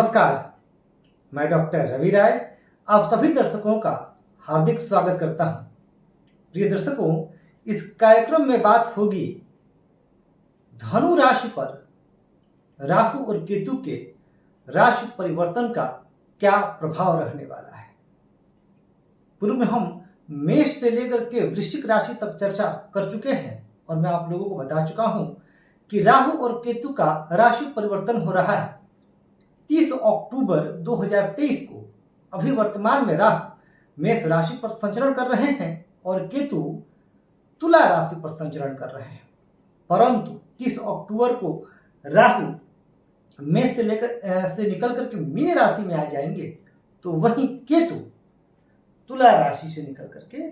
नमस्कार, मैं डॉक्टर रवि राय आप सभी दर्शकों का हार्दिक स्वागत करता हूं। प्रिय दर्शकों, इस कार्यक्रम में बात होगी धनु राशि पर राहु और केतु के राशि परिवर्तन का क्या प्रभाव रहने वाला है। पूर्व में हम मेष से लेकर के वृश्चिक राशि तक चर्चा कर चुके हैं और मैं आप लोगों को बता चुका हूं कि राहु और केतु का राशि परिवर्तन हो रहा है 30 अक्टूबर 2023 को। अभी वर्तमान में राहु मेष राशि पर संचरण कर रहे हैं और केतु तुला राशि पर संचरण कर रहे हैं, परंतु 30 अक्टूबर को राहु मेष से निकल करके मीन राशि में आ जाएंगे, तो वहीं केतु तुला राशि से निकल करके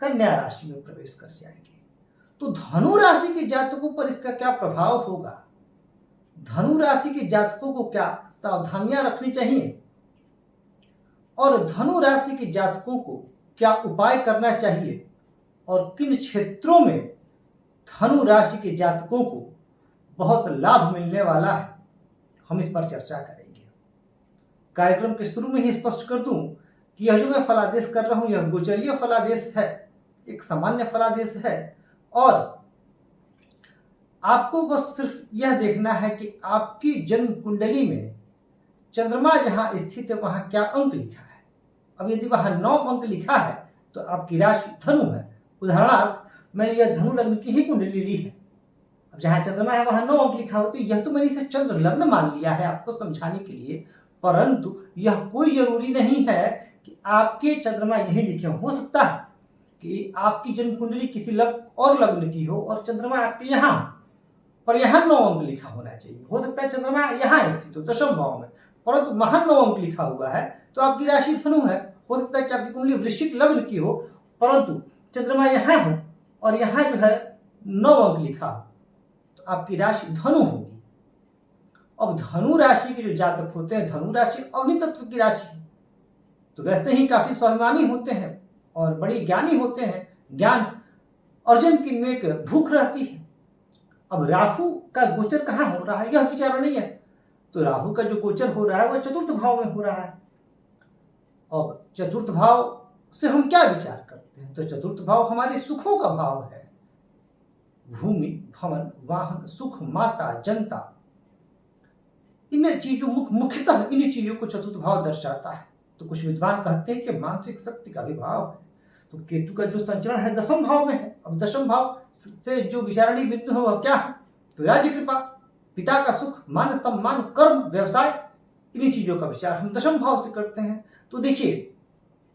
कन्या राशि में प्रवेश कर जाएंगे। तो धनु राशि के जातकों पर इसका क्या प्रभाव होगा, धनु राशि के जातकों को क्या सावधानियां रखनी चाहिए और धनु राशि के जातकों को क्या उपाय करना चाहिए और किन क्षेत्रों में धनु राशि के जातकों को बहुत लाभ मिलने वाला है, हम इस पर चर्चा करेंगे। कार्यक्रम के शुरू में ही स्पष्ट कर दूं कि यह जो मैं फलादेश कर रहा हूं यह गोचरीय फलादेश है, एक सामान्य फलादेश है और आपको बस सिर्फ यह देखना है कि आपकी जन्म कुंडली में चंद्रमा जहां स्थित है वहां क्या अंक लिखा है। अब यदि वहां 9 अंक लिखा है तो आपकी राशि धनु है। उदाहरणार्थ मैंने यह धनु लग्न की ही कुंडली ली है। अब जहां चंद्रमा है वहां 9 अंक लिखा हो तो यह तो मैंने इसे चंद्र लग्न मान लिया है आपको समझाने के लिए, परंतु यह कोई जरूरी नहीं है कि आपके चंद्रमा यही लिखे हो सकता है कि आपकी जन्म कुंडली किसी और लग्न की हो और चंद्रमा आपके यहाँ, पर यहाँ 9 अंक लिखा होना चाहिए। हो सकता है चंद्रमा यहाँ स्थित हो दशम भाव में, परंतु वहां 9 अंक लिखा हुआ है तो आपकी राशि धनु है। हो सकता है कि आपकी कुंडली वृश्चिक लग्न की हो परंतु चंद्रमा यहाँ हो और यहाँ जो है 9 अंक लिखा हो, तो आपकी राशि धनु होगी। अब धनु राशि के जो जातक होते हैं, धनु राशि अग्नि तत्व की राशि है, तो वैसे ही काफी स्वाभिमानी होते हैं और बड़े ज्ञानी होते हैं, ज्ञान अर्जन की में एक भूख रहती है। अब राहु का गोचर कहाँ हो रहा है यह विचार नहीं है, तो राहु का जो गोचर हो रहा है वह चतुर्थ भाव में हो रहा है। अब चतुर्थ भाव से हम क्या विचार करते हैं, तो चतुर्थ भाव हमारे सुखों का भाव है। भूमि, भवन, वाहन, सुख, माता, जनता, इन चीजों मुख्यतः इन चीजों को चतुर्थ भाव दर्शाता है। तो कुछ विद्वान कहते हैं कि मानसिक शक्ति का भी भाव है। तो केतु का जो संचरण है दशम भाव में है। अब दशम भाव से जो विचारणीय बिंदु है वह क्या है, तो राज्य कृपा, पिता का सुख, मान सम्मान, कर्म, व्यवसाय, इन्हीं चीजों का विचार हम दशम भाव से करते हैं। तो देखिए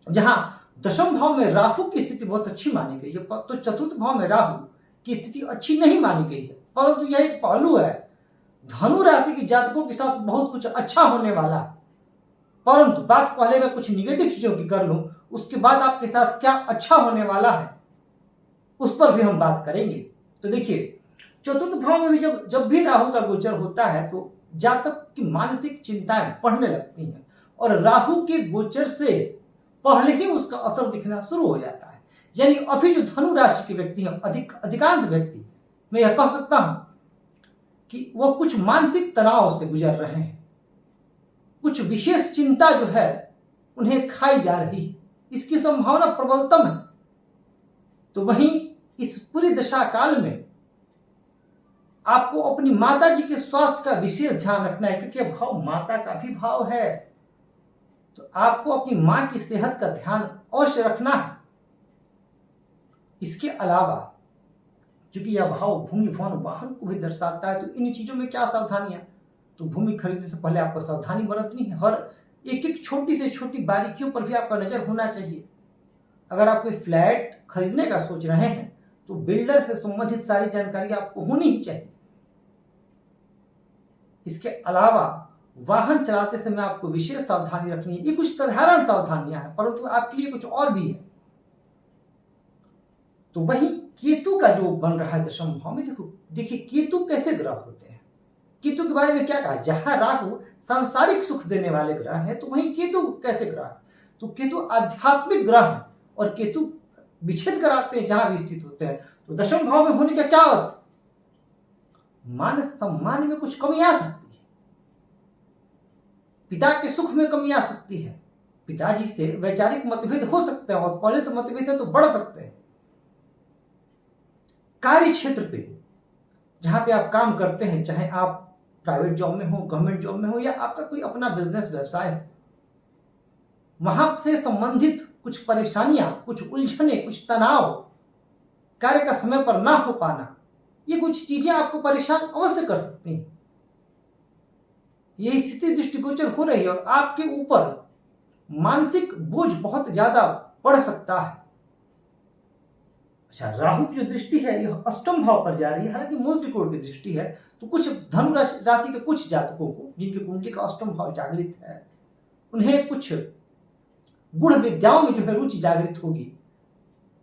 जहां दशम भाव में राहु की स्थिति बहुत अच्छी मानी गई है, तो चतुर्थ भाव में राहु की स्थिति अच्छी नहीं मानी गई है, परंतु यह एक पहलू है। धनु राशि के जातकों के साथ बहुत कुछ अच्छा होने वाला है, परंतु बात पहले मैं कुछ निगेटिव चीजों की कर लूं, उसके बाद आपके साथ क्या अच्छा होने वाला है उस पर भी हम बात करेंगे। तो देखिए चतुर्थ भाव में भी जब भी राहु का गोचर होता है तो जातक की मानसिक चिंताएं बढ़ने लगती हैं और राहु के गोचर से पहले ही उसका असर दिखना शुरू हो जाता है। यानी अभी जो धनु राशि के व्यक्ति हैं, अधिकांश व्यक्ति, मैं यह कह सकता हूं कि वह कुछ मानसिक तनाव से गुजर रहे हैं, कुछ विशेष चिंता जो है उन्हें खाई जा रही है, इसकी संभावना प्रबलतम है। तो वहीं इस पूरी दशा काल में आपको अपनी माता जी के स्वास्थ्य का विशेष ध्यान रखना है, क्योंकि भाव माता का भी भाव है, तो आपको अपनी मां की सेहत का ध्यान अवश्य रखना है। इसके अलावा क्योंकि यह भाव भूमि, भवन, वाहन को भी दर्शाता है, तो इन चीजों में क्या सावधानियां, तो भूमि खरीदने से पहले आपको सावधानी बरतनी है। हर एक छोटी से छोटी बारीकियों पर भी आपका नजर होना चाहिए। अगर आप कोई फ्लैट खरीदने का सोच रहे हैं तो बिल्डर से संबंधित सारी जानकारी आपको होनी ही चाहिए। इसके अलावा वाहन चलाते समय आपको विशेष सावधानी रखनी है। ये कुछ साधारण सावधानियां हैं, परंतु आपके लिए कुछ और भी है। तो वही केतु का जो बन रहा है दशम भाव में, देखिए केतु कैसे ग्रह होते हैं। केतु के बारे में क्या कहा, जहां राहु सांसारिक सुख देने वाले ग्रह है तो वहीं केतु कैसे ग्रह है, तो केतु आध्यात्मिक ग्रह है और केतु विच्छेद कराते हैं जहां भी स्थित होते हैं। तो दशम भाव में होने का क्या अर्थ, मान सम्मान में कुछ कमी आ सकती है। पिता के सुख में कमी आ सकती है, पिताजी से वैचारिक मतभेद हो सकते हैं और पहले तो मतभेद है तो बढ़ सकते हैं। कार्य क्षेत्र पे जहां पे आप काम करते हैं, चाहे आप प्राइवेट जॉब में हो, गवर्नमेंट जॉब में हो, या आपका कोई अपना बिजनेस व्यवसाय है, वहां से संबंधित कुछ परेशानियां, कुछ उलझने, कुछ तनाव, कार्य का समय पर ना हो पाना, ये कुछ चीजें आपको परेशान अवश्य कर सकती हैं। ये स्थिति दृष्टिगोचर हो रही है और आपके ऊपर मानसिक बोझ बहुत ज्यादा बढ़ सकता है। अच्छा, राहु की जो दृष्टि है यह अष्टम भाव पर जा रही है, हालांकि मूल त्रिकोण की दृष्टि है, तो कुछ धनु राशि के कुछ जातकों को जिनकी कुंडली का अष्टम भाव जागृत है, उन्हें कुछ गुण विद्याओं में जो है रुचि जागृत होगी।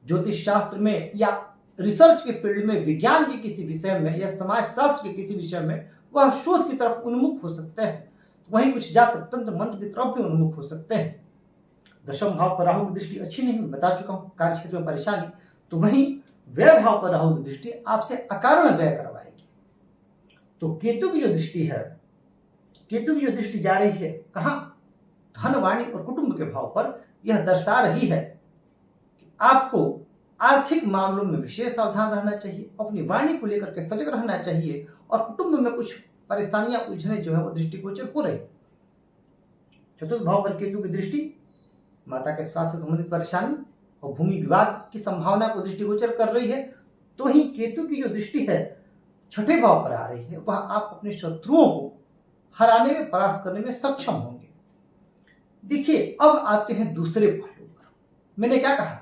ज्योतिष शास्त्र में या रिसर्च के फील्ड में, विज्ञान के किसी विषय में या समाज शास्त्र के किसी विषय में वह शोध की तरफ उन्मुख हो सकते हैं। वहीं कुछ जातक तंत्र मंत्र की तरफ भी उन्मुख हो सकते हैं। दशम भाव पर राहु की दृष्टि अच्छी नहीं, मैं बता चुका हूं, कार्य क्षेत्र में परेशानी। तो वहीं व्यय भाव पर राहु की दृष्टि आपसे अकारण व्यय करवाएगी। तो केतु की जो दृष्टि है, केतु की जो दृष्टि जा रही है कहां? धन, वाणी और कुटुंब के भाव पर। यह दर्शा रही है कि आपको आर्थिक मामलों में विशेष सावधान रहना चाहिए, अपनी वाणी को लेकर के सजग रहना चाहिए, और कुटुंब में कुछ परेशानियां, उलझने जो है वो दृष्टिगोचर हो रही। चतुर्थ भाव पर केतु की दृष्टि माता के स्वास्थ्य से संबंधित परेशानी और भूमि विवाद की संभावना को दृष्टिगोचर कर रही है। तो ही केतु की जो दृष्टि है छठे भाव पर आ रही है, वह आप अपने शत्रुओं को हराने में, परास्त करने में सक्षम होंगे। देखिए, अब आते हैं दूसरे पहलू पर। मैंने क्या कहा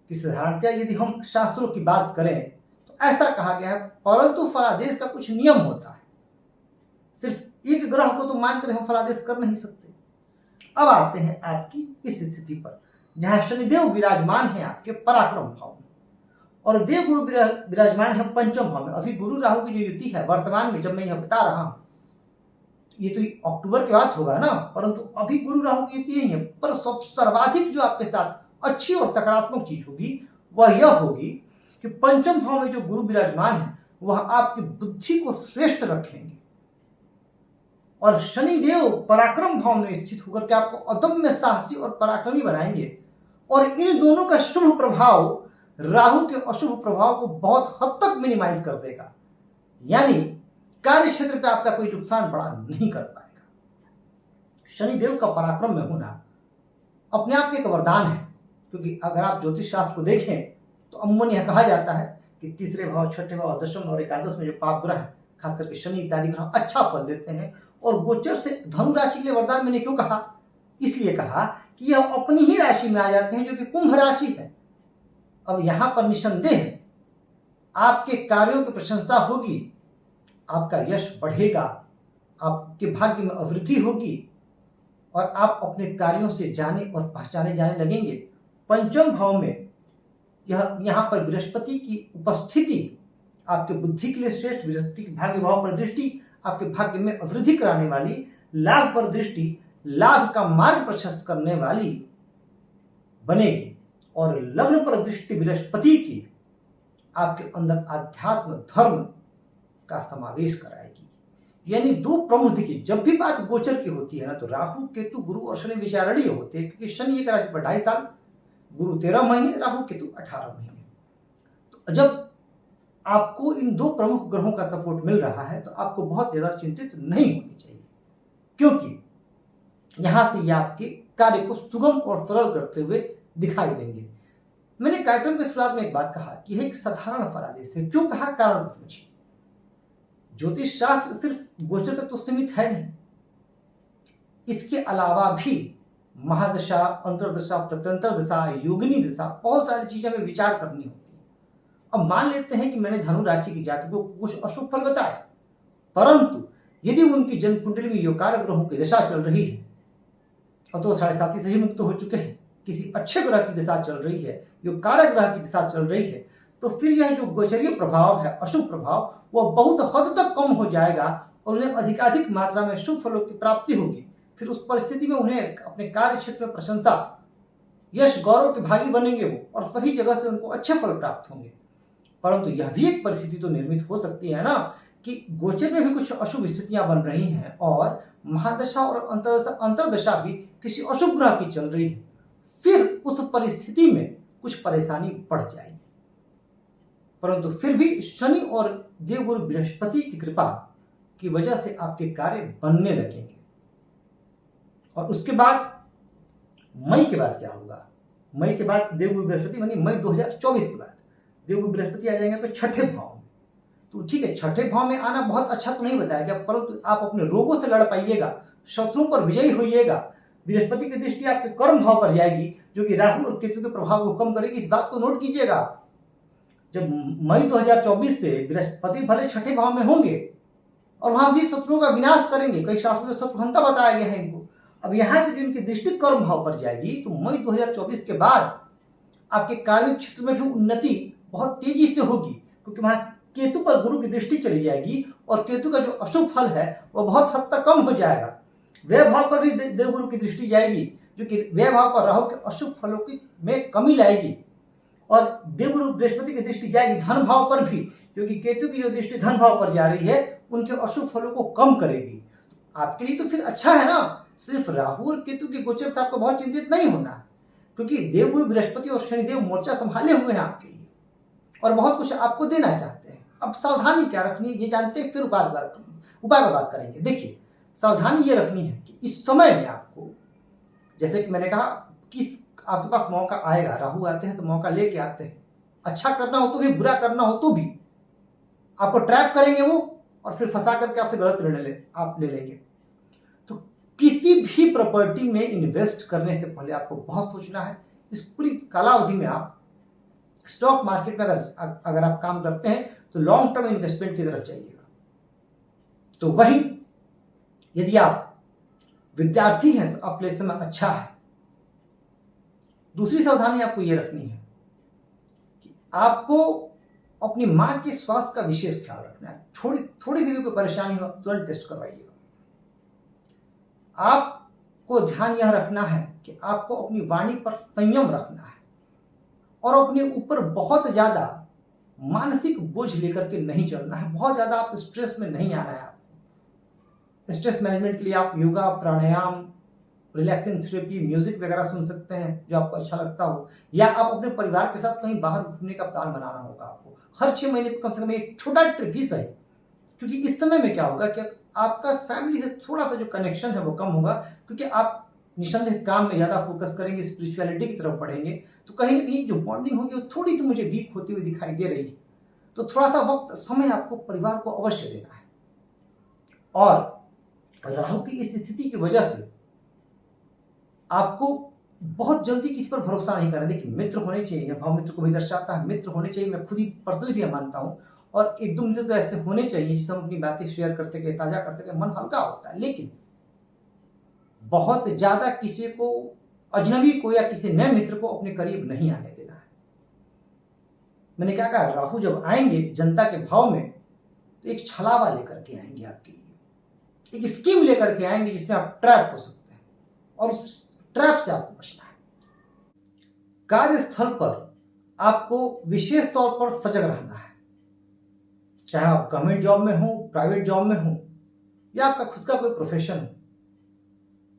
कि साधारणतः यदि हम शास्त्रों की बात करें तो ऐसा कहा गया है, परंतु फलादेश का कुछ नियम होता है। सिर्फ एक ग्रह को तो मानकर हम फलादेश कर नहीं सकते। अब आते हैं आपकी इस स्थिति पर जहां शनिदेव विराजमान है आपके पराक्रम भाव में और देव गुरु विराजमान है पंचम भाव में। अभी गुरु राहु की जो युति है वर्तमान में, जब मैं यह बता रहा हूं, ये तो अक्टूबर के बाद होगा ना, परंतु अभी गुरु राहु की युति यही है। पर सर्वाधिक जो आपके साथ अच्छी और सकारात्मक चीज होगी वह यह होगी कि पंचम भाव में जो गुरु विराजमान है वह आपकी बुद्धि को श्रेष्ठ रखेंगे और शनिदेव पराक्रम भाव में स्थित होकर के आपको अदम्य साहसी और पराक्रमी बनाएंगे। और इन दोनों का शुभ प्रभाव राहु के अशुभ प्रभाव को बहुत हद तक मिनिमाइज कर देगा, यानी कार्य क्षेत्र पे आपका कोई नुकसान बड़ा नहीं कर पाएगा। शनिदेव का पराक्रम में होना अपने आप में एक वरदान है, क्योंकि अगर आप ज्योतिष शास्त्र को देखें तो अमूमन यह कहा जाता है कि तीसरे भाव, छठे भाव, दशम और एकादश में जो पाप ग्रह है, खास करके शनि इत्यादि ग्रह अच्छा फल देते हैं। और गोचर से धनु राशि के लिए वरदान मैंने क्यों कहा? इसलिए कहा कि यह अपनी ही राशि में आ जाते हैं जो कि कुंभ राशि है। अब यहां पर निसंदेह आपके कार्यों की प्रशंसा होगी, आपका यश बढ़ेगा, आपके भाग्य में अवृद्धि होगी और आप अपने कार्यों से जाने और पहचाने जाने लगेंगे। पंचम भाव में यहां पर बृहस्पति की उपस्थिति आपके बुद्धि के लिए श्रेष्ठ, बृहस्पति के भाग्य भाव पर दृष्टि आपके भाग्य में अवृद्धि कराने वाली, लाभ पर दृष्टि लाभ का मार्ग प्रशस्त करने वाली बनेगी। और लग्न पर दृष्टि बृहस्पति की आपके अंदर आध्यात्म धर्म का समावेश कराएगी। यानी दो प्रमुख की जब भी बात गोचर की होती है ना, तो राहु, केतु, गुरु और शनि विचारणीय होते हैं, क्योंकि शनि एक राशि पर 2.5 साल, गुरु 13 महीने, राहु केतु 18 महीने। तो जब आपको इन दो प्रमुख ग्रहों का सपोर्ट मिल रहा है तो आपको बहुत ज्यादा चिंतित नहीं होनी चाहिए, क्योंकि यहां से ये आपके कार्य को सुगम और सरल करते हुए दिखाई देंगे। मैंने कार्यक्रम की शुरुआत में एक बात कहा कि यह एक साधारण फलादेश है। क्यों कहा? कारण को समझिए। ज्योतिष शास्त्र सिर्फ गोचर तक तो सीमित है नहीं, इसके अलावा भी महादशा, अंतर्दशा, प्रत्यंतर दशा, योगिनी दशा, बहुत सारी चीजें हमें विचार करनी होती है। अब मान लेते हैं कि मैंने धनु राशि की जातकों को कुछ अशुभ फल बताए, परंतु यदि उनकी जन्म कुंडली में योगकारक ग्रहों की दशा चल रही है, और तो 7.5 से ही मुक्त हो चुके हैं, किसी अच्छे ग्रह की दशा चल रही है, योगकारक ग्रह की दशा चल रही है, तो फिर यह जो गोचरीय प्रभाव है, अशुभ प्रभाव, वह बहुत हद तक कम हो जाएगा और उन्हें अधिकाधिक मात्रा में शुभ फलों की प्राप्ति होगी। फिर उस परिस्थिति में उन्हें अपने कार्य क्षेत्र में प्रशंसा, यश, गौरव के भागी बनेंगे वो, और सभी जगह से उनको अच्छे फल प्राप्त होंगे। परंतु यह भी एक परिस्थिति तो निर्मित हो सकती है ना कि गोचर में भी कुछ अशुभ स्थितियां बन रही हैं और महादशा और अंतरदशा भी किसी अशुभ ग्रह की चल रही है, फिर उस परिस्थिति में कुछ परेशानी बढ़ जाएगी। परंतु फिर भी शनि और देवगुरु बृहस्पति की कृपा की वजह से आपके कार्य बनने लगेंगे। और उसके बाद मई के बाद क्या होगा? मई के बाद देवगुरु बृहस्पति यानी मई 2024 के बाद देवगुरु बृहस्पति आ जाएंगे आपके छठे भाव में। तो ठीक है, छठे भाव में आना बहुत अच्छा तो नहीं बताया गया, परंतु आप अपने रोगों से लड़ पाइएगा, शत्रुओं पर विजयी होइएगा। बृहस्पति की दृष्टि आपके कर्म भाव पर जाएगी, जो कि राहु और केतु के प्रभाव को कम करेगी। इस बात को नोट कीजिएगा। जब मई 2024 से बृहस्पति भले छठे भाव में होंगे और वहां भी शत्रुओं का विनाश करेंगे, कई शास्त्रों में शत्रुहंता बताया गया है इनको। अब यहाँ से जो इनकी दृष्टि कर्म भाव पर जाएगी, तो मई 2024 के बाद आपके कार्मिक क्षेत्र में भी उन्नति बहुत तेजी से होगी, क्योंकि वहां केतु पर गुरु की दृष्टि चली जाएगी और केतु का जो अशुभ फल है वह बहुत हद तक कम हो जाएगा। व्यय भाव पर भी देवगुरु की दृष्टि जाएगी, जो कि व्यय भाव पर राहु के अशुभ फलों की में कमी लाएगी। और देवगुरु बृहस्पति की दृष्टि जाएगी धन भाव पर भी, क्योंकि केतु की जो दृष्टि धन भाव पर जा रही है उनके अशुभ फलों को कम करेगी। आपके लिए तो फिर अच्छा है ना। सिर्फ राहु और केतु की गोचर से आपको बहुत चिंतित नहीं होना है, क्योंकि देवगुरु बृहस्पति और शनिदेव मोर्चा संभाले हुए हैं आपके लिए और बहुत कुछ आपको देना चाहते हैं। अब सावधानी क्या रखनी है ये जानते हैं, फिर उपाय पर बात करेंगे। देखिए, सावधानी ये रखनी है कि इस समय में आपको, जैसे कि मैंने कहा कि आपके पास मौका आएगा, राहु आते हैं तो मौका लेके आते हैं। अच्छा करना हो तो भी, बुरा करना हो तो भी आपको ट्रैप करेंगे वो, और फिर फंसा करके आपसे गलत निर्णय आप ले लेंगे। तो किसी भी प्रॉपर्टी में इन्वेस्ट करने से पहले आपको बहुत सोचना है। इस पूरी कालावधि में आप स्टॉक मार्केट में अगर आप काम करते हैं तो लॉन्ग टर्म इन्वेस्टमेंट की तरफ जाइएगा। तो वही यदि आप विद्यार्थी हैं तो आपके लिए समय अच्छा है। दूसरी सावधानी आपको यह रखनी है कि आपको अपनी मां के स्वास्थ्य का विशेष ख्याल रखना है। थोड़ी सी भी कोई परेशानी हो तुरंत टेस्ट करवाइएगा। आपको ध्यान यह रखना है कि आपको अपनी वाणी पर संयम रखना है और अपने ऊपर बहुत ज्यादा मानसिक बोझ लेकर के नहीं चलना है। बहुत ज्यादा आप स्ट्रेस में नहीं आना है। आपको स्ट्रेस मैनेजमेंट के लिए आप योगा, प्राणायाम, रिलैक्सिंग थेरेपी, म्यूजिक वगैरह सुन सकते हैं जो आपको अच्छा लगता हो, या आप अपने परिवार के साथ कहीं बाहर घूमने का प्लान बनाना होगा। आपको हर 6 महीने कम से कम एक छोटा ट्रिप ही सही, क्योंकि इस समय में क्या होगा कि आपका फैमिली से थोड़ा सा जो कनेक्शन है वो कम होगा, क्योंकि आप निस्संदेह काम में ज्यादा फोकस करेंगे, स्पिरिचुअलिटी की तरफ बढ़ेंगे। तो कहीं ना कहीं जो बॉन्डिंग होगी वो थोड़ी सी मुझे वीक होती हुई दिखाई दे रही है। तो थोड़ा सा वक्त, समय आपको परिवार को अवश्य देना है। और राहु की इस स्थिति की वजह से आपको बहुत जल्दी किसी पर भरोसा नहीं करना। देखिए, मित्र होने चाहिए, भाव मित्र को भी दर्शाता है, मित्र होने चाहिए। मैं खुद ही पर्सनली भी मानता हूँ, और एक दो मित्र तो ऐसे होने चाहिए जिससे हम अपनी बातें शेयर कर सके, ताजा कर सके, मन हल्का होता है। लेकिन बहुत ज्यादा किसी को, अजनबी को या किसी नए मित्र को अपने करीब नहीं आने देना है। मैंने क्या कहा, राहु जब आएंगे जनता के भाव में तो एक छलावा लेकर के आएंगे आपके लिए, एक स्कीम लेकर के आएंगे जिसमें आप ट्रैप हो सकते हैं, और उस ट्रैप से आपको बचना है। कार्यस्थल पर आपको विशेष तौर पर सजग रहना है, चाहे आप गवर्नमेंट जॉब में हो, प्राइवेट जॉब में हो, या आपका खुद का कोई प्रोफेशन हो।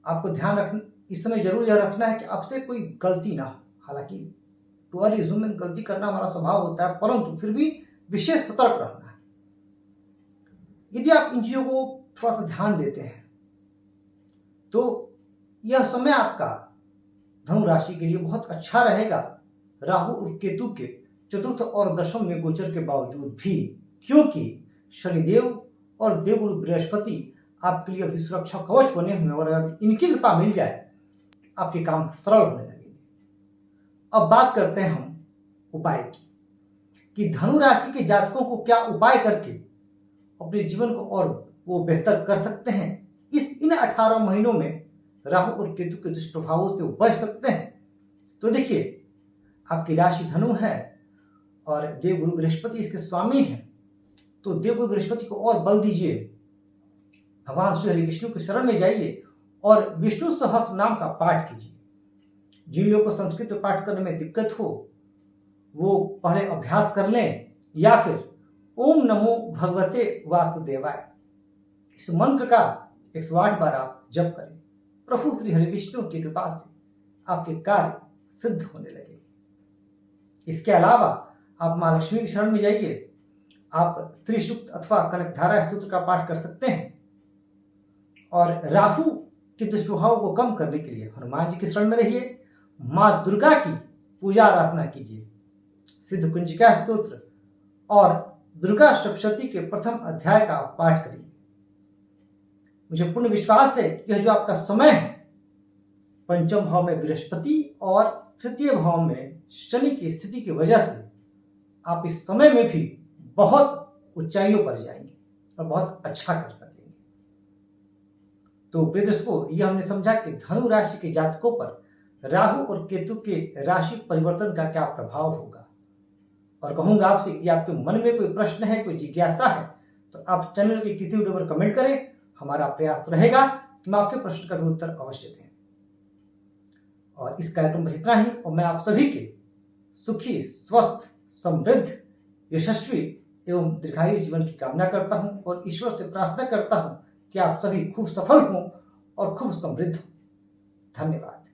आपको ध्यान रखना, इस समय जरूर यह रखना है कि आपसे कोई गलती ना हो। हालांकि टू आर ह्यूमन, गलती करना हमारा स्वभाव होता है, परंतु फिर भी विशेष सतर्क रहना है। यदि आप इन चीजों को थोड़ा सा ध्यान देते हैं तो यह समय आपका धनु राशि के लिए बहुत अच्छा रहेगा। राहु और केतु के चतुर्थ और दशम में गोचर के बावजूद भी, क्योंकि शनिदेव और देवगुरु बृहस्पति आपके लिए अभी सुरक्षा कवच बने हुए, और अगर इनकी कृपा मिल जाए आपके काम सरल होने लगेंगे। अब बात करते हैं हम उपाय की, कि धनु राशि के जातकों को क्या उपाय करके अपने जीवन को और वो बेहतर कर सकते हैं। इन 18 महीनों में राहु और केतु के दुष्प्रभावों से बच सकते हैं। तो देखिए, आपकी राशि धनु है और देवगुरु बृहस्पति इसके स्वामी हैं, तो देवगुरु बृहस्पति को और बल दीजिए। भगवान श्री हरि विष्णु के शरण में जाइए और विष्णु सहस्त्र नाम का पाठ कीजिए। जिन लोगों को संस्कृत में पाठ करने में दिक्कत हो वो पहले अभ्यास कर लें, या फिर ओम नमो भगवते वासुदेवाय, इस मंत्र का 108 बार आप जप करें। प्रभु श्री हरि विष्णु की कृपा से आपके कार्य सिद्ध होने लगे। इसके अलावा आप मां लक्ष्मी की शरण में जाइए। आप स्त्री सूक्त अथवा कनकधारा स्तोत्र का पाठ कर सकते हैं। और राहु के दुष्प्रभाव को कम करने के लिए हनुमान जी की शरण में रहिए। मां दुर्गा की पूजा आराधना कीजिए। सिद्ध कुंजिका स्तोत्र और दुर्गा सप्तशती के प्रथम अध्याय का पाठ करिए। मुझे पूर्ण विश्वास है कि यह जो आपका समय है, पंचम भाव में बृहस्पति और तृतीय भाव में शनि की स्थिति की वजह से आप इस समय में भी बहुत ऊंचाइयों पर जाएंगे और बहुत अच्छा कर सकेंगे। तो प्रिय दर्शकों, यह हमने समझा कि धनु राशि के जातकों पर राहु और केतु के राशि परिवर्तन का क्या प्रभाव होगा। और कहूंगा आपसे, यदि आपके मन में कोई प्रश्न है, कोई जिज्ञासा है, तो आप चैनल के किसी वीडियो पर कमेंट करें। हमारा प्रयास रहेगा कि मैं आपके प्रश्न का भी उत्तर अवश्य दें। और इस कार्यक्रम बस इतना ही, और मैं आप सभी के सुखी, स्वस्थ, समृद्ध, यशस्वी एवं दीर्घायु जीवन की कामना करता हूं और ईश्वर से प्रार्थना करता हूं कि आप सभी खूब सफल हों और खूब समृद्ध हों। धन्यवाद।